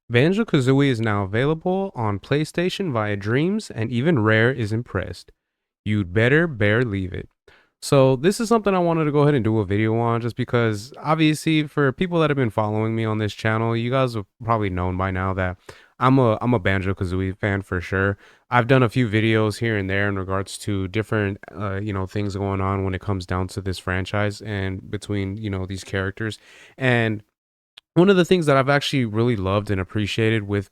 Banjo Kazooie is now available on PlayStation via Dreams, and even Rare is impressed. You'd better leave it. So this is something I wanted to go ahead and do a video on, just because obviously for people that have been following me on this channel, you guys have probably known by now that I'm a Banjo Kazooie fan for sure. I've done a few videos here and there in regards to different things going on when it comes down to this franchise and between these characters. And one of the things that I've actually really loved and appreciated with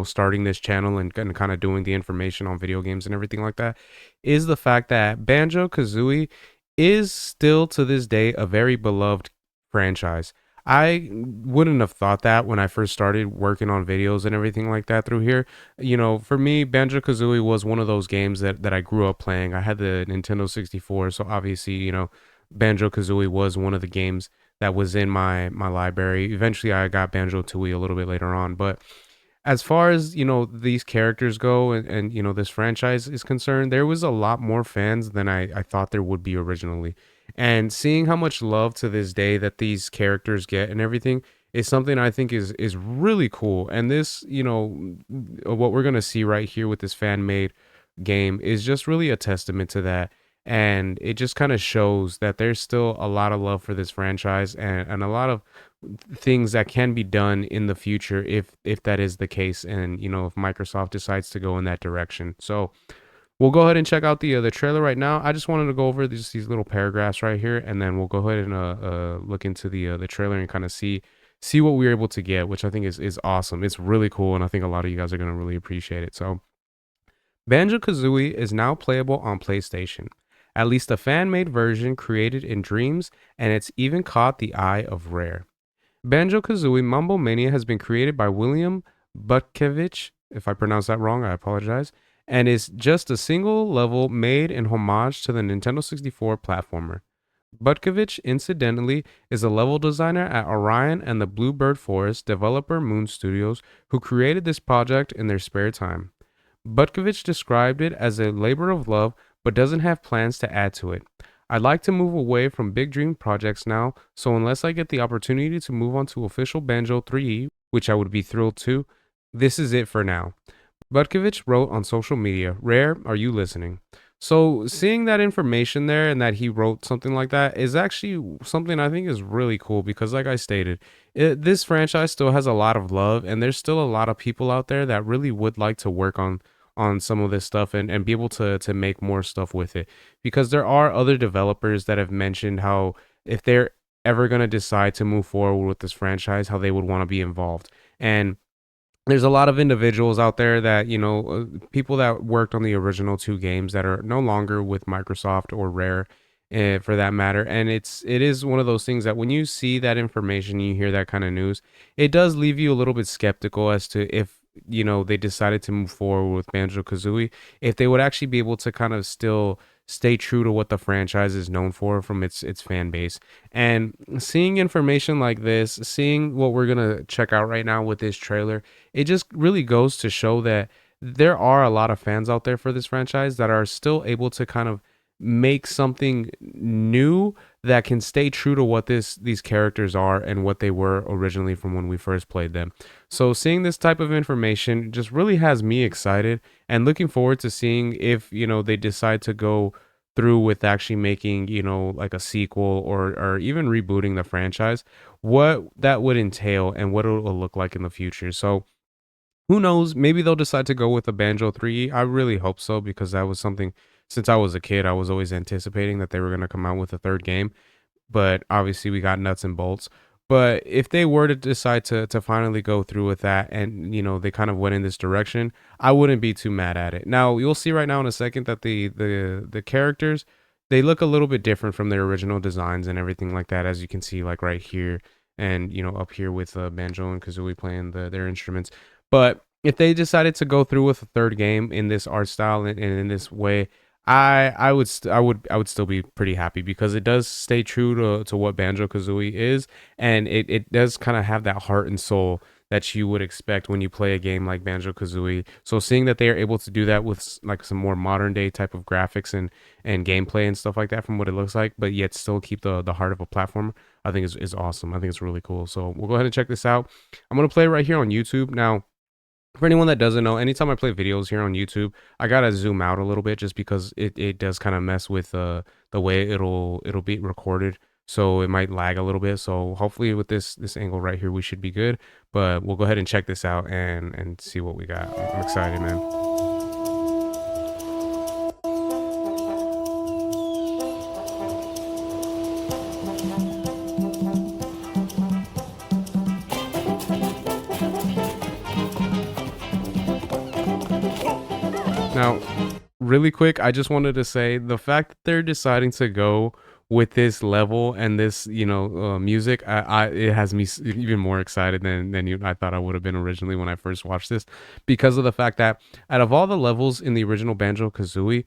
starting this channel and kind of doing the information on video games and everything like that is the fact that Banjo Kazooie is still to this day a very beloved franchise. I wouldn't have thought that when I first started working on videos and everything like that through here. For me, Banjo Kazooie was one of those games that I grew up playing. I had the Nintendo 64, so obviously, Banjo Kazooie was one of the games that was in my library. Eventually, I got Banjo Tooie a little bit later on, but as far as these characters go and this franchise is concerned, there was a lot more fans than I thought there would be originally. And seeing how much love to this day that these characters get and everything is something I think is really cool. And this, what we're gonna see right here with this fan made game is just really a testament to that. And it just kind of shows that there's still a lot of love for this franchise and a lot of things that can be done in the future if that is the case, and if Microsoft decides to go in that direction. So we'll go ahead and check out the trailer right now. I just wanted to go over these little paragraphs right here, and then we'll go ahead and look into the trailer and kind of see what we were able to get, which I think is awesome. It's really cool, and I think a lot of you guys are going to really appreciate it. So Banjo Kazooie is now playable on PlayStation, at least a fan made version created in Dreams, and it's even caught the eye of Rare. Banjo Kazooie Mumble Mania has been created by William Butkevich. If I pronounce that wrong, I apologize. And is just a single level made in homage to the Nintendo 64 platformer. Butkevich, incidentally, is a level designer at Orion and the Bluebird Forest developer Moon Studios, who created this project in their spare time. Butkevich described it as a labor of love, but doesn't have plans to add to it. I'd like to move away from big dream projects now, so unless I get the opportunity to move on to official Banjo 3E, which I would be thrilled to, this is it for now. Butkevich wrote on social media, Rare, are you listening? So seeing that information there and that he wrote something like that is actually something I think is really cool because, like I stated, this franchise still has a lot of love, and there's still a lot of people out there that really would like to work on some of this stuff and be able to make more stuff with it, because there are other developers that have mentioned how if they're ever going to decide to move forward with this franchise, how they would want to be involved. And there's a lot of individuals out there that people that worked on the original two games that are no longer with Microsoft or Rare, for that matter. And it is one of those things that when you see that information, you hear that kind of news, it does leave you a little bit skeptical as to if they decided to move forward with Banjo Kazooie, if they would actually be able to kind of still stay true to what the franchise is known for from its fan base. And seeing information like this, seeing what we're gonna check out right now with this trailer, it just really goes to show that there are a lot of fans out there for this franchise that are still able to kind of make something new that can stay true to what these characters are and what they were originally from when we first played them. So seeing this type of information just really has me excited and looking forward to seeing if they decide to go through with actually making like a sequel or even rebooting the franchise, what that would entail and what it will look like in the future. So who knows? Maybe they'll decide to go with a Banjo 3. I really hope so, because that was something, since I was a kid, I was always anticipating that they were going to come out with a third game. But obviously, we got nuts and bolts. But if they were to decide to finally go through with that, and they kind of went in this direction, I wouldn't be too mad at it. Now you'll see right now in a second that the characters, they look a little bit different from their original designs and everything like that, as you can see like right here and up here with Banjo and Kazooie playing their instruments. But if they decided to go through with a third game in this art style and in this way, I would still be pretty happy, because it does stay true to what Banjo Kazooie is, and it does kind of have that heart and soul that you would expect when you play a game like Banjo Kazooie. So seeing that they are able to do that with like some more modern day type of graphics and gameplay and stuff like that from what it looks like, but yet still keep the heart of a platformer, I think is awesome. I think it's really cool. So we'll go ahead and check this out. I'm gonna play right here on YouTube now. For anyone that doesn't know, anytime I play videos here on YouTube, I gotta zoom out a little bit just because it does kind of mess with the way it'll be recorded. So it might lag a little bit. So hopefully with this angle right here, we should be good. But we'll go ahead and check this out and see what we got. I'm excited, man. Now, really quick, I just wanted to say the fact that they're deciding to go with this level and this, music, it has me even more excited than I thought I would have been originally when I first watched this, because of the fact that out of all the levels in the original Banjo Kazooie,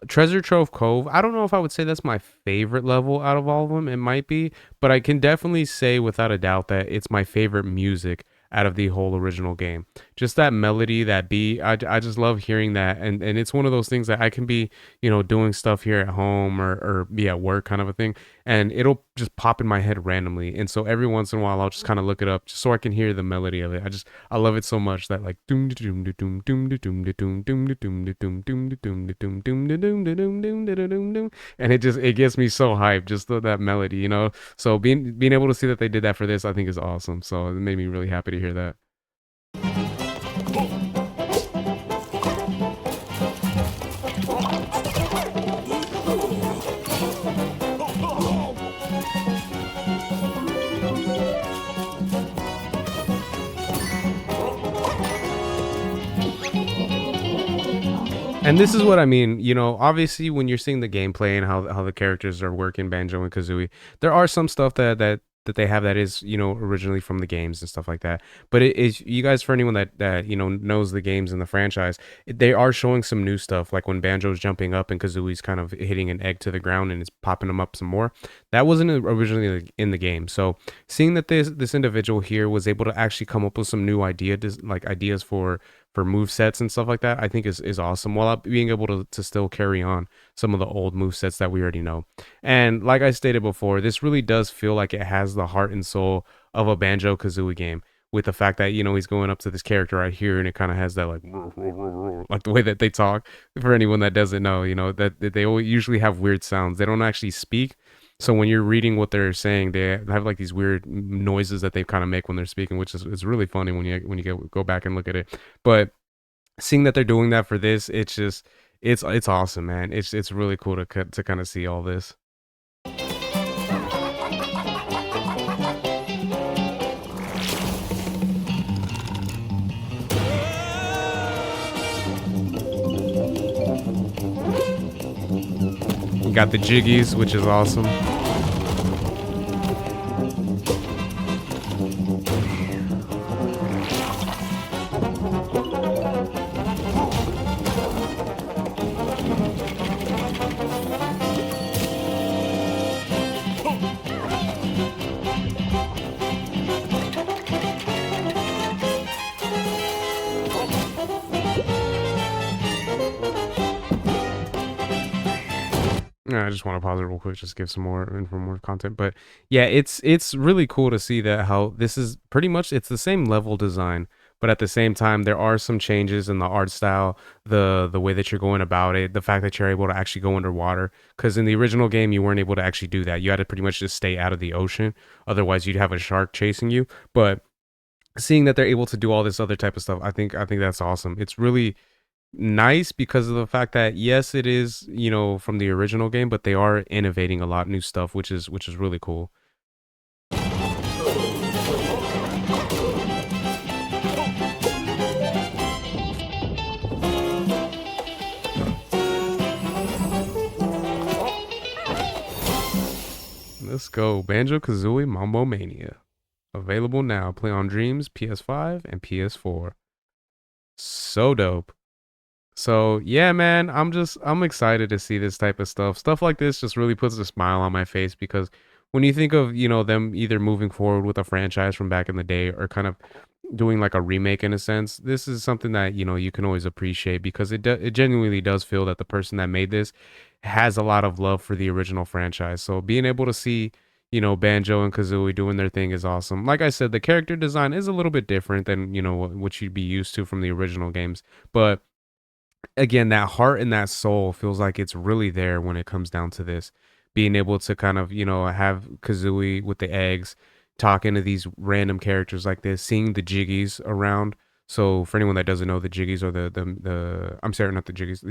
Treasure Trove Cove, I don't know if I would say that's my favorite level out of all of them. It might be, but I can definitely say without a doubt that it's my favorite music out of the whole original game. Just that melody, that beat, I just love hearing that. And it's one of those things that I can be, doing stuff here at home or be at work kind of a thing, and it'll just pop in my head randomly. And so every once in a while, I'll just kind of look it up just so I can hear the melody of it. I love it so much that like doom doom doom doom doom doom doom doom doom doom doom doom doom doom doom, and it gets me so hyped just that melody. So being able to see that they did that for this, I think is awesome. So it made me really happy to hear that. And this is what I mean, obviously when you're seeing the gameplay and how the characters are working Banjo and Kazooie, there are some stuff that they have that is, originally from the games and stuff like that. But it is, you guys, for anyone that knows the games in the franchise, they are showing some new stuff, like when Banjo's jumping up and Kazooie's kind of hitting an egg to the ground and it's popping them up some more. That wasn't originally in the game. So seeing that this individual here was able to actually come up with some new ideas for move sets and stuff like that, I think is awesome, while being able to still carry on some of the old move sets that we already know. And like I stated before, this really does feel like it has the heart and soul of a Banjo Kazooie game, with the fact that he's going up to this character right here and it kind of has that like the way that they talk. For anyone that doesn't know, that they usually have weird sounds. They don't actually speak. So when you're reading what they're saying, they have like these weird noises that they kind of make when they're speaking, which is it's really funny when you go back and look at it. But seeing that they're doing that for this, it's awesome, man. It's really cool to kind of see all this. You got the jiggies, which is awesome. I just want to pause it real quick, just give some more content. But yeah, it's really cool to see that how this is pretty much it's the same level design, but at the same time there are some changes in the art style, the way that you're going about it, the fact that you're able to actually go underwater. Because in the original game, you weren't able to actually do that. You had to pretty much just stay out of the ocean, otherwise you'd have a shark chasing you. But seeing that they're able to do all this other type of stuff, I think that's awesome. It's really nice because of the fact that yes, it is, from the original game, but they are innovating a lot new stuff, which is really cool. Let's go. Banjo Kazooie Mambo Mania. Available now. Play on Dreams, PS5, and PS4. So dope. So yeah, man, I'm excited to see this type of stuff. Stuff like this just really puts a smile on my face because when you think of, them either moving forward with a franchise from back in the day or kind of doing like a remake in a sense, this is something that you can always appreciate because it genuinely does feel that the person that made this has a lot of love for the original franchise. So being able to see Banjo and Kazooie doing their thing is awesome. Like I said, the character design is a little bit different than what you'd be used to from the original games, but again, that heart and that soul feels like it's really there when it comes down to this. Being able to kind of, have Kazooie with the eggs talking to these random characters like this, seeing the Jiggies around. So for anyone that doesn't know, the Jiggies are the I'm sorry, not the Jiggies,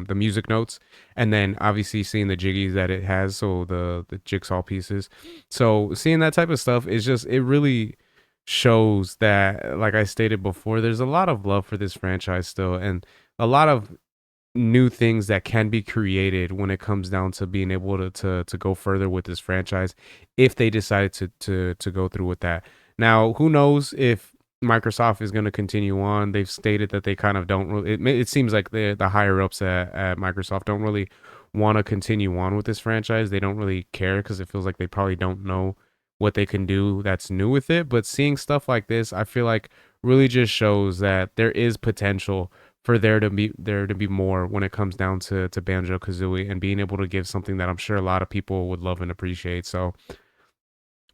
the music notes, and then obviously seeing the Jiggies that it has, so the jigsaw pieces. So seeing that type of stuff is just it really shows that, like I stated before, there's a lot of love for this franchise still, and a lot of new things that can be created when it comes down to being able to go further with this franchise if they decide to go through with that. Now, who knows if Microsoft is going to continue on? They've stated that they kind of don't really. It seems like the higher ups at Microsoft don't really want to continue on with this franchise. They don't really care because it feels like they probably don't know what they can do that's new with it. But seeing stuff like this, I feel like really just shows that there is potential for there to be more when it comes down to Banjo Kazooie and being able to give something that I'm sure a lot of people would love and appreciate. So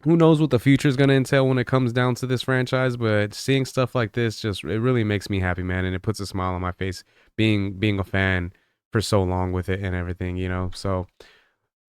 who knows what the future is going to entail when it comes down to this franchise, but seeing stuff like this just it really makes me happy, man, and it puts a smile on my face being a fan for so long with it and everything. So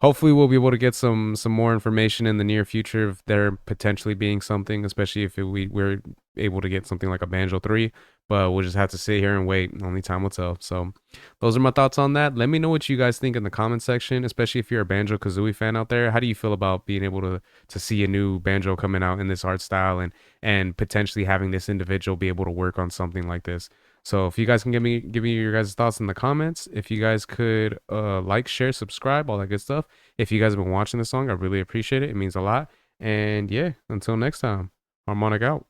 hopefully we'll be able to get some more information in the near future of there potentially being something, especially if we're able to get something like a Banjo 3. But we'll just have to sit here and wait. Only time will tell. So those are my thoughts on that. Let me know what you guys think in the comment section, especially if you're a Banjo Kazooie fan out there. How do you feel about being able to see a new Banjo coming out in this art style and potentially having this individual be able to work on something like this? So if you guys can give me your guys' thoughts in the comments, if you guys could like, share, subscribe, all that good stuff. If you guys have been watching this song, I really appreciate it. It means a lot. And yeah, until next time, Harmonic out.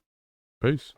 Peace.